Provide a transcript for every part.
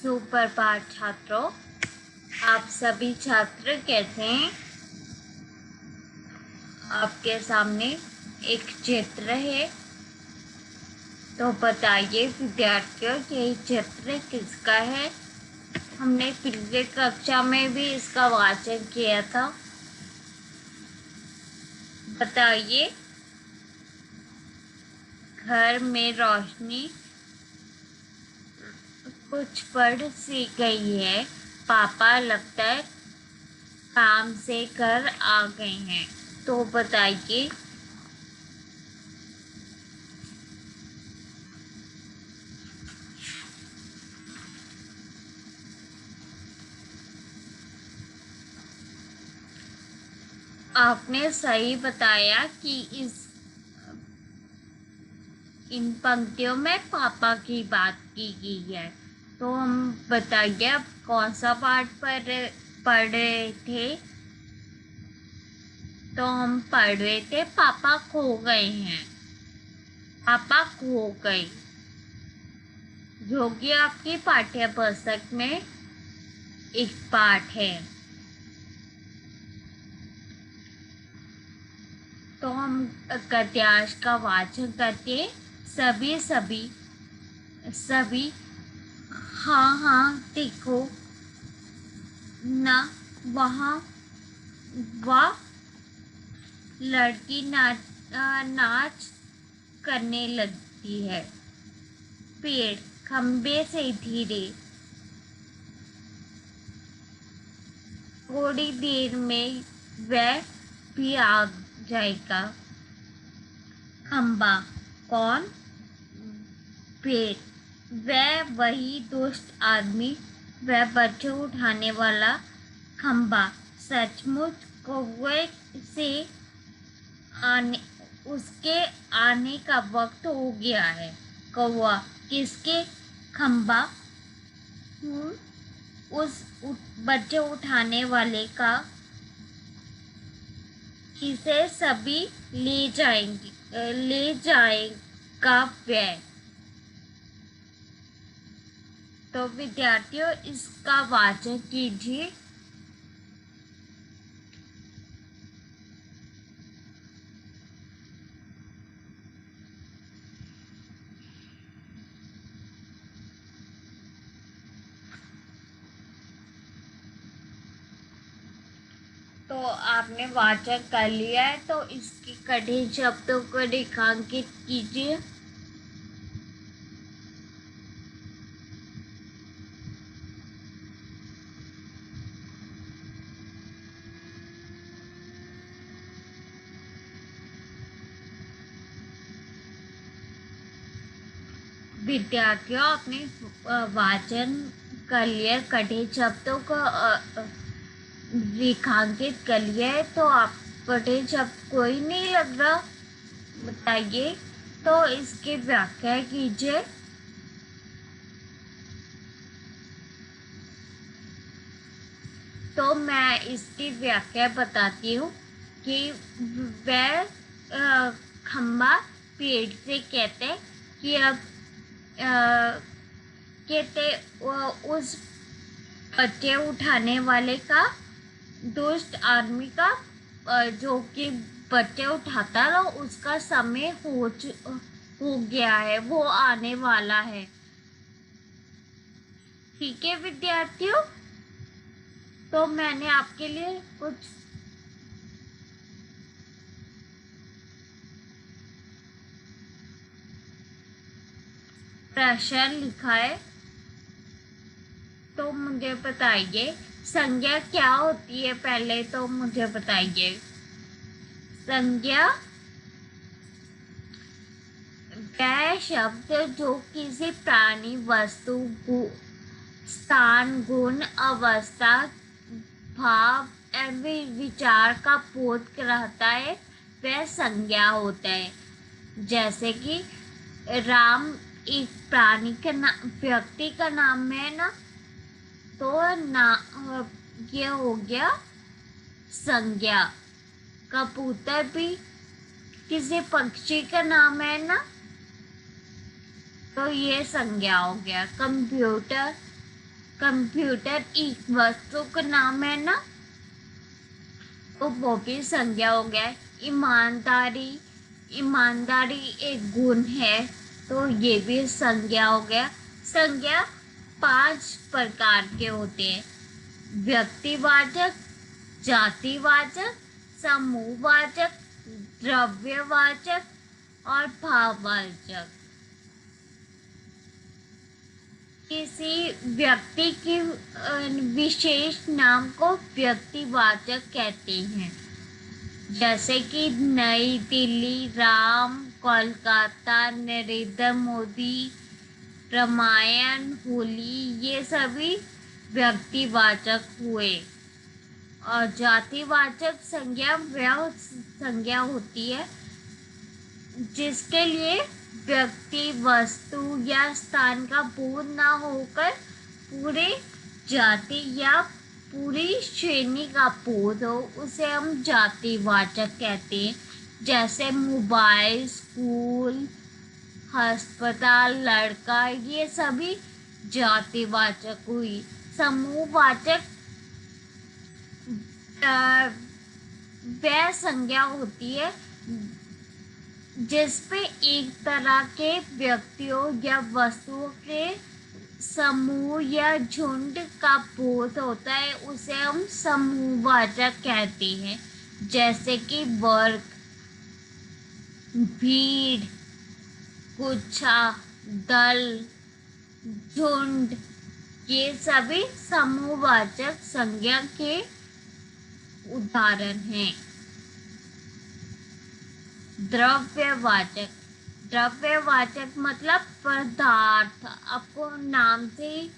सुप्रभात छात्रों, आप सभी छात्र कैसे हैं? आपके सामने एक चित्र है, तो बताइए विद्यार्थियों ये चित्र किसका है? हमने पिछले कक्षा में भी इसका वाचन किया था। बताइए। घर में रोशनी कुछ पढ़ सी गई है। पापा लगता है काम से घर आ गए हैं। तो बताइए। आपने सही बताया कि इन पंक्तियों में पापा की बात की गई है। तो हम बताइए अब कौन सा पाठ पढ़ रहे थे? तो हम पढ़ रहे थे पापा खो गए हैं। पापा खो गए, जो कि आपकी पाठ्य पुस्तक में एक पाठ है। तो हम गद्यांश का वाचन करते सभी सभी सभी हाँ हाँ देखो न वहाँ वह लड़की नाच करने लगती है। पेड़ खंबे से धीरे, थोड़ी देर में वह भी आ जाएगा। खंबा कौन? पेड़ वह वही दुष्ट आदमी, वह बच्चे उठाने वाला खंबा। सचमुच कौवे से उसके आने का वक्त हो गया है। कौवा किसके? खंबा उस बच्चे उठाने वाले का। इसे सभी ले जाएगा वह। तो विद्यार्थियों इसका वाचन कीजिए। तो आपने वाचन कर लिया है, तो इसके कठिन शब्दों को रेखांकित कीजिए। विद्यार्थियों आपने वाचन कर लिया, कठिन शब्दों को रेखांकित कर लिया है। तो आप कठिन शब्द कोई नहीं लग रहा? बताइए। तो इसकी व्याख्या कीजिए। तो मैं इसकी व्याख्या बताती हूँ कि वह खंबा पेड़ से कहते कि अब कहते उस बच्चे उठाने वाले का, दुष्ट आदमी का, जो कि बच्चे उठाता रहा, उसका समय हो गया है, वो आने वाला है। ठीक है विद्यार्थियों, तो मैंने आपके लिए कुछ प्रश्न लिखा है, तो मुझे बताइए संज्ञा क्या होती है? पहले तो मुझे बताइए। संज्ञा वह शब्द जो किसी प्राणी, वस्तु, स्थान, गुण, अवस्था, भाव एवं विचार का बोध कराता है, वह संज्ञा होता है। जैसे कि राम एक प्राणी का नाम, व्यक्ति का नाम है ना, तो ये हो गया संज्ञा। कबूतर भी किसी पक्षी का नाम है ना, तो ये संज्ञा हो गया। कंप्यूटर कंप्यूटर एक वस्तु का नाम है ना, तो वो भी संज्ञा हो गया। ईमानदारी, ईमानदारी एक गुण है, तो ये भी संज्ञा हो गया। संज्ञा 5 प्रकार के होते हैं: व्यक्तिवाचक, जातिवाचक, समूहवाचक, द्रव्यवाचक और भाववाचक। किसी व्यक्ति की विशेष नाम को व्यक्तिवाचक कहते हैं, जैसे कि नई दिल्ली, राम, कोलकाता, नरेंद्र मोदी, रामायण, होली, ये सभी व्यक्तिवाचक हुए। और जातिवाचक संज्ञा वह संज्ञा होती है जिसके लिए व्यक्ति, वस्तु या स्थान का बोध ना होकर पूरे जाति या पूरी श्रेणी का बोध हो, उसे हम जातिवाचक कहते हैं। जैसे मोबाइल, स्कूल, अस्पताल, लड़का, ये सभी जातिवाचक हुई। समूहवाचक वह संज्ञा होती है जिसपे एक तरह के व्यक्तियों या वस्तुओं के समूह या झुंड का बोध होता है, उसे हम समूहवाचक कहते हैं। जैसे कि वर्ग, भीड़, गुच्छा, दल, झुंड, ये सभी समूहवाचक संज्ञा के उदाहरण हैं। द्रव्यवाचक, द्रव्यवाचक मतलब पदार्थ। आपको नाम से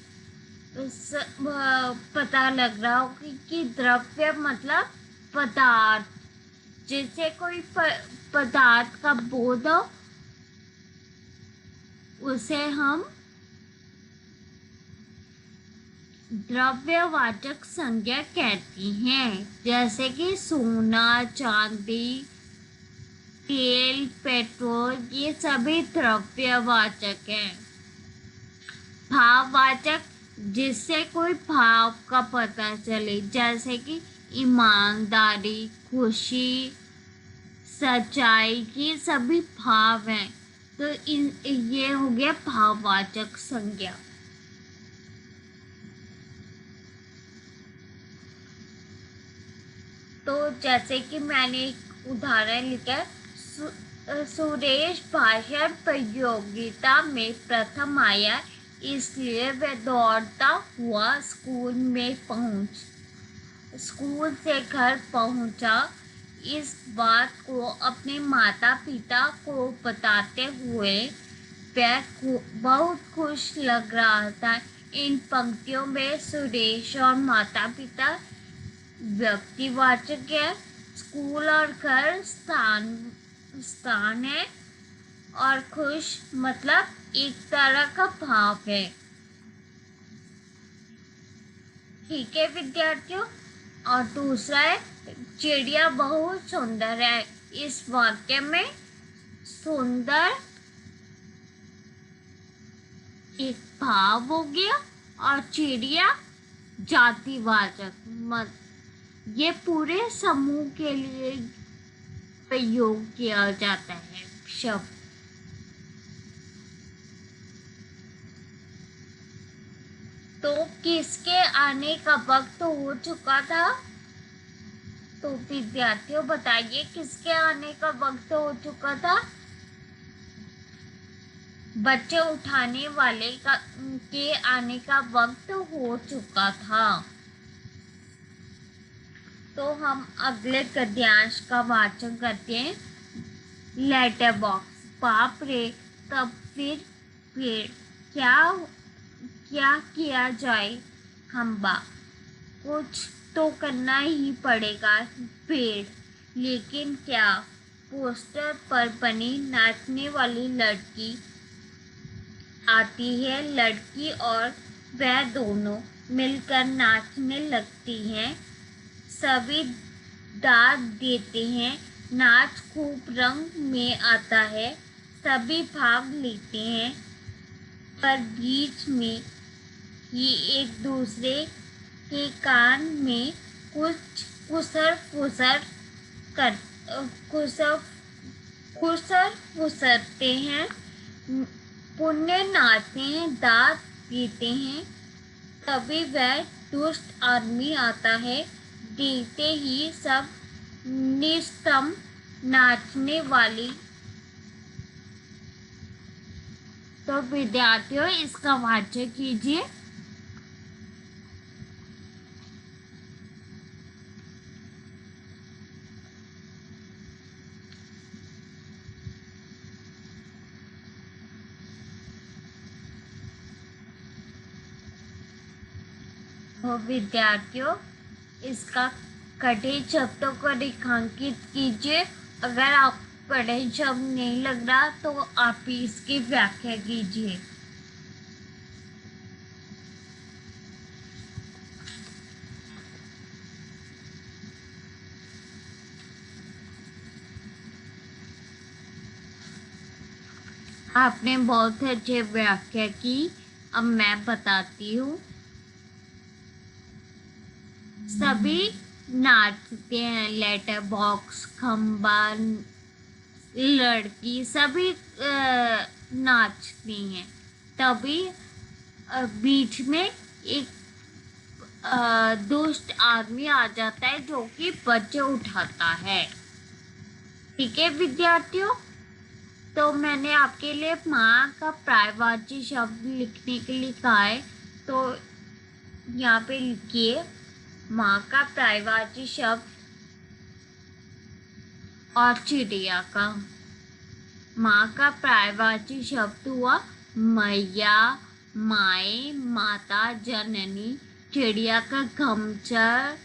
पता लग रहा हो कि द्रव्य मतलब पदार्थ, जिसे कोई पदार्थ का बोध हो, उसे हम द्रव्यवाचक संज्ञा कहती हैं। जैसे कि सोना, चांदी, तेल, पेट्रोल, ये सभी द्रव्यवाचक हैं। भाववाचक, जिससे कोई भाव का पता चले, जैसे कि ईमानदारी, खुशी, सच्चाई, ये सभी भाव हैं, तो ये हो गया भाववाचक संज्ञा। तो जैसे कि मैंने एक उदाहरण लिखा है, सुरेश भाषण प्रतियोगिता में प्रथम आया, इसलिए वह दौड़ता हुआ स्कूल से घर पहुंचा। इस बात को अपने माता पिता को बताते हुए वह बहुत खुश लग रहा था। इन पंक्तियों में सुरेश और माता पिता व्यक्तिवाचक है, स्कूल और घर स्थान है, और खुश मतलब एक तरह का भाव है। ठीक है विद्यार्थियों। और दूसरा है, चिड़िया बहुत सुंदर है। इस वाक्य में सुंदर एक भाव हो गया और चिड़िया जातिवाचक। ये पूरे समूह के लिए प्रयोग किया जाता है शब्द। तो किसके आने का वक्त हो चुका था? तो विद्यार्थियों बताइए, किसके आने का वक्त हो चुका था? बच्चे उठाने वाले के आने का वक्त हो चुका था। तो हम अगले गद्यांश का वाचन करते हैं। Letter box. बाप रे, तब फिर क्या किया जाए? खंबा, कुछ तो करना ही पड़ेगा। पेड़, लेकिन क्या? पोस्टर पर बनी नाचने वाली लड़की आती है। लड़की और वह दोनों मिलकर नाचने लगती हैं। सभी दाद देते हैं। नाच खूब रंग में आता है। सभी भाग लेते हैं, पर बीच में ही एक दूसरे के कान में कुछ कुसर फुसर कर कुसर कुसर फुसरते हैं, पुण्य नाचते हैं, दांत पीते हैं। तभी वह दुष्ट आदमी आता है। देखते ही सब निस्तंभ नाचने वाली। तो विद्यार्थियों, इसका वाचक कीजिए। तो विद्यार्थियों, इसका कठिन शब्दों को रेखांकित कीजिए। अगर आप कठिन शब्द नहीं लग रहा तो आप इसकी व्याख्या कीजिए। आपने बहुत अच्छे व्याख्या की। अब मैं बताती हूँ। सभी नाचते हैं। लेटर बॉक्स, खंबा, लड़की सभी नाचती हैं। तभी बीच में एक दुष्ट आदमी आ जाता है जो कि बच्चे उठाता है। ठीक है विद्यार्थियों, तो मैंने आपके लिए माँ का पर्यायवाची शब्द लिखने के लिए कहा है। तो यहाँ पे लिखिए माँ का पर्यायवाची शब्द और चिड़िया का। माँ का पर्यायवाची शब्द हुआ मैया, माए, माता, जननी। चिड़िया का घमचर,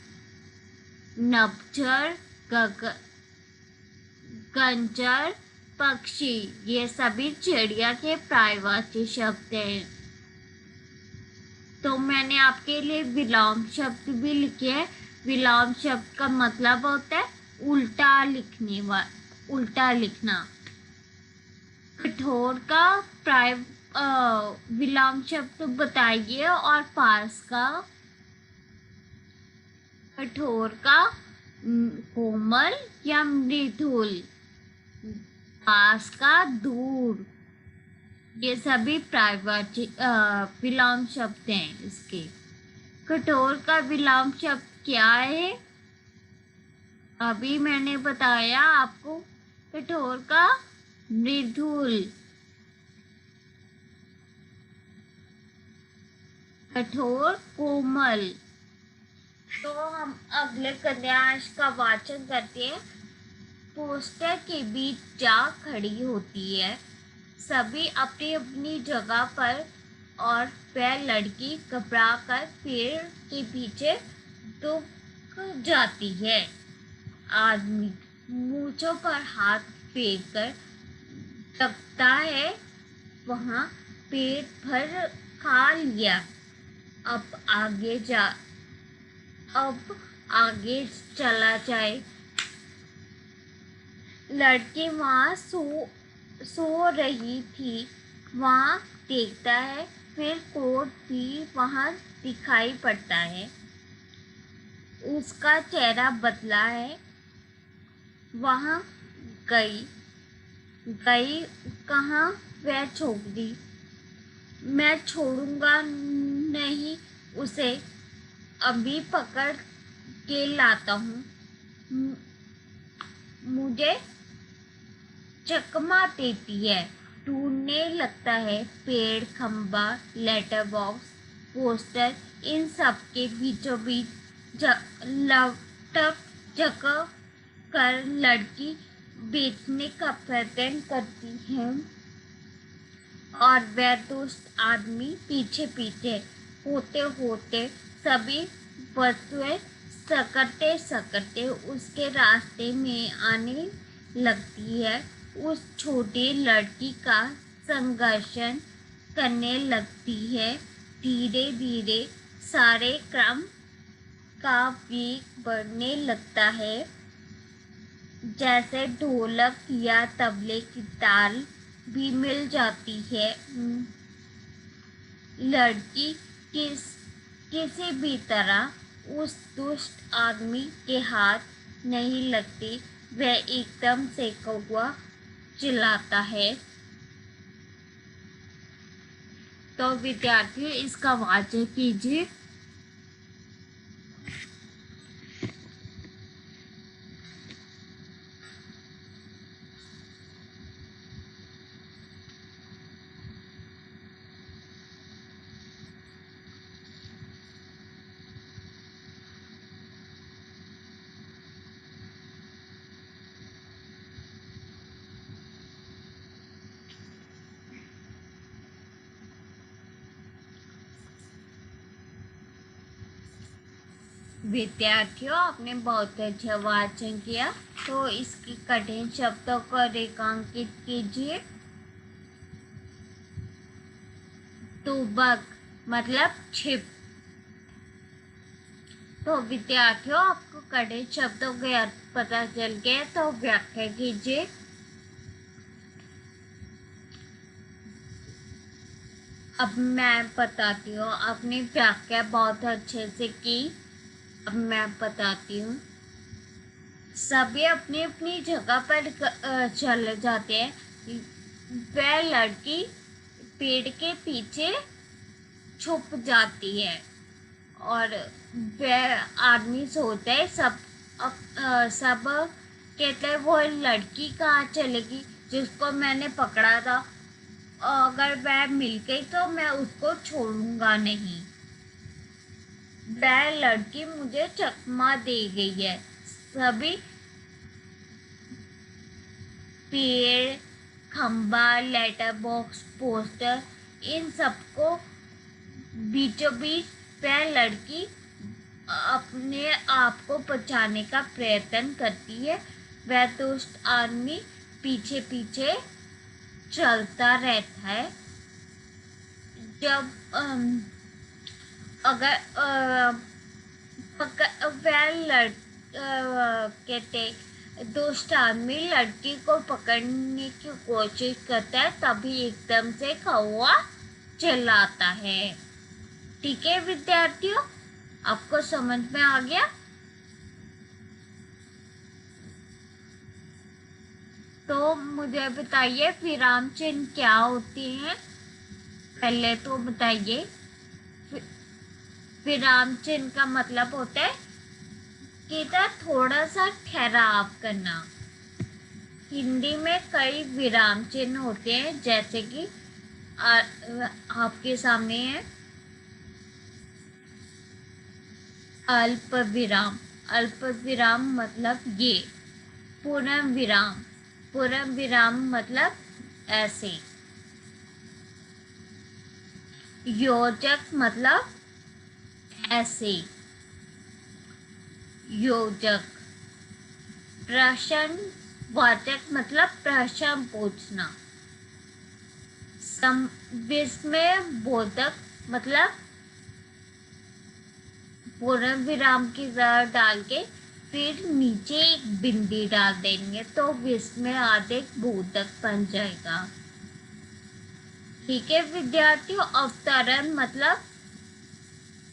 नभचर, गंचर, पक्षी। ये सभी चिड़िया के पर्यायवाची शब्द हैं। तो मैंने आपके लिए विलोम शब्द भी लिखे हैं। विलोम शब्द का मतलब होता है उल्टा लिखना। कठोर का विलोम शब्द बताइए। और पास का। कठोर का कोमल या मृदुल। पास का दूर। ये सभी पर्यायवाची विलोम शब्द हैं इसके। कठोर का विलोम शब्द क्या है? अभी मैंने बताया आपको। कठोर का मृदुल। कठोर कोमल। तो हम अगले गद्यांश का वाचन करते हैं। पोस्टर के बीच जा खड़ी होती है। सभी अपनी अपनी जगह पर और वह लड़की घबरा कर पेड़ के पीछे दुब जाती है। आदमी मूंछों पर हाथ फेर कर लगता है वहां पेट भर खा लिया। अब आगे चला जाए। लड़की वहां सो रही थी। वहां देखता है, फिर कोट भी वहां दिखाई पड़ता है। उसका चेहरा बदला है। वहां गई कहाँ वह छोकरी। मैं छोड़ूंगा नहीं उसे, अभी पकड़ के लाता हूँ। मुझे चकमा देती है। ढूंढने लगता है पेड़, खंबा, लेटर बॉक्स, पोस्टर। इन सब के बीचों बीच लपटक जगह कर लड़की बेचने का प्रयत्न करती है। और वह दुष्ट आदमी पीछे पीछे होते होते सभी वस्तुएं सकते उसके रास्ते में आने लगती है। उस छोटी लड़की का संघर्षण करने लगती है। धीरे धीरे सारे क्रम का वेग बढ़ने लगता है। जैसे ढोलक या तबले की ताल भी मिल जाती है। लड़की किस किसी भी तरह उस दुष्ट आदमी के हाथ नहीं लगती। वह एकदम से कौवा चिल्लाता है। तो विद्यार्थियों, इसका वाचन कीजिए। विद्यार्थियों, आपने बहुत अच्छा वाचन किया। तो इसके कठिन शब्दों को रेखांकित कीजिए। तुबक मतलब छिप। तो विद्यार्थियों, आपको कठिन शब्दों के अर्थ पता चल गए, तो व्याख्या कीजिए। अब मैं बताती हूँ। आपने व्याख्या बहुत अच्छे से की। अब मैं बताती हूँ। सभी अपनी अपनी जगह पर चले जाते हैं। वह लड़की पेड़ के पीछे छुप जाती है और वह आदमी सोचता है सब कहते हैं वो लड़की कहाँ चलेगी जिसको मैंने पकड़ा था। अगर वह मिल गई तो मैं उसको छोड़ूंगा नहीं। वह लड़की मुझे चकमा दे गई है। सभी पेड़, खंबा, लेटर बॉक्स, पोस्टर, इन सबको बीचों बीच वह लड़की अपने आप को बचाने का प्रयत्न करती है। वह दुष्ट आदमी पीछे पीछे चलता रहता है। जब अगर वह कहते दुष्ट आदमी लड़की को पकड़ने की कोशिश करता है, तभी एकदम से कौवा चिल्लाता है। ठीक है विद्यार्थियों, आपको समझ में आ गया? तो मुझे बताइए विराम चिन्ह क्या होते हैं। पहले तो बताइए। विराम चिन्ह का मतलब होता है कि थोड़ा सा ठहराव करना। हिंदी में कई विराम चिन्ह होते हैं, जैसे कि आपके सामने है अल्प विराम। अल्प विराम मतलब ये। पूर्ण विराम। पूर्ण विराम मतलब ऐसे। योजक मतलब ऐसे। योजक। प्रश्नवाचक मतलब प्रश्न पूछना। विस्मय बोधक मतलब पूर्ण विराम की जगह डाल के फिर नीचे एक बिंदी डाल देंगे तो विस्मय आदेश बोधक बन जाएगा। ठीक है विद्यार्थियों, अवतरण मतलब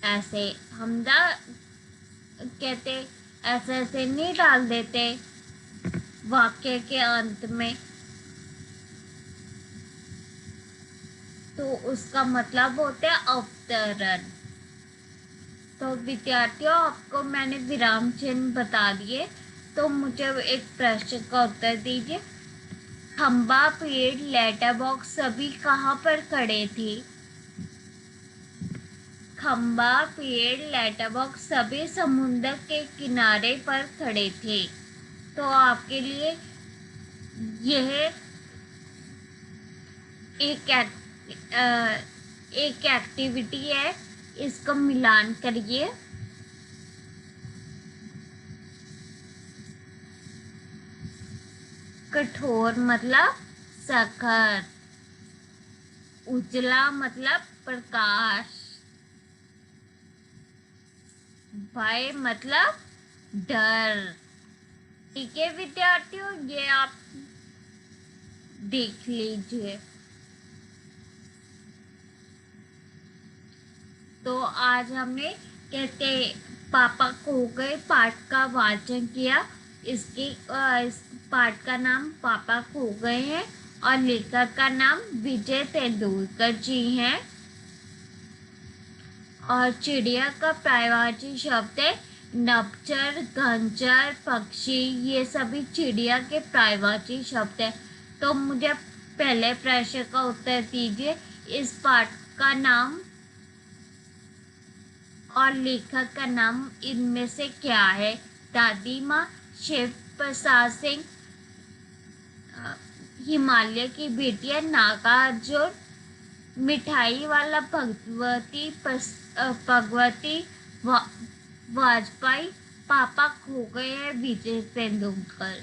ऐसे। हम कहते ऐसे ऐसे नहीं डाल देते वाक्य के अंत में, तो उसका मतलब होता है अवतरण। तो विद्यार्थियों, आपको मैंने विराम चिन्ह बता दिए, तो मुझे एक प्रश्न का उत्तर दीजिए। खंबा, पेड़, लेटर बॉक्स सभी कहाँ पर खड़े थे? खंबा, पेड़, लेटर बॉक्स सभी समुद्र के किनारे पर खड़े थे। तो आपके लिए यह एक एक्टिविटी है, इसको मिलान करिए। कठोर मतलब सखर। उजला मतलब प्रकाश। भय मतलब डर। ठीक है विद्यार्थियों, ये आप देख लीजिए। तो आज हमने कहते पापा खो गए पाठ का वाचन किया। इस पाठ का नाम पापा खो गए हैं और लेखक का नाम विजय तेंदुलकर जी हैं। और चिड़िया का पर्यायवाची शब्द है नभचर, घनचर, पक्षी। ये सभी चिड़िया के पर्यायवाची शब्द है। तो मुझे पहले प्रश्न का उत्तर दीजिए। इस पाठ का नाम और लेखक का नाम इनमें से क्या है? दादी माँ, शिव प्रसाद सिंह, हिमालय की बेटियां, नागार्जुन, मिठाई वाला भगवती वाजपेयी, पापा खो गए हैं विजय तेंदुलकर।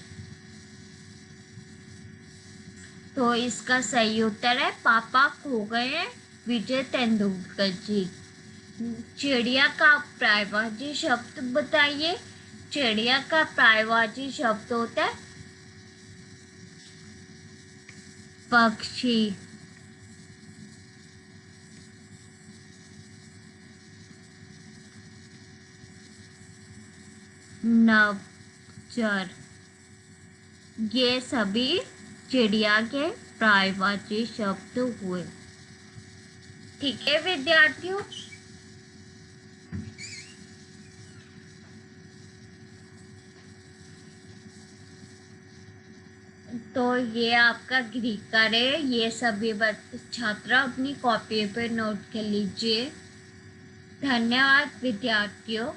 तो इसका सही उत्तर है पापा खो गए हैं विजय तेंदुलकर जी। चिड़िया का पर्यायवाची शब्द बताइए। चिड़िया का पर्यायवाची शब्द होता है पक्षी। नभचर, ये सभी चिड़िया के पर्यायवाची शब्द हुए। ठीक है विद्यार्थियों, तो ये आपका गृह कार्य है। ये सभी छात्र अपनी कॉपी पे नोट कर लीजिए। धन्यवाद विद्यार्थियों।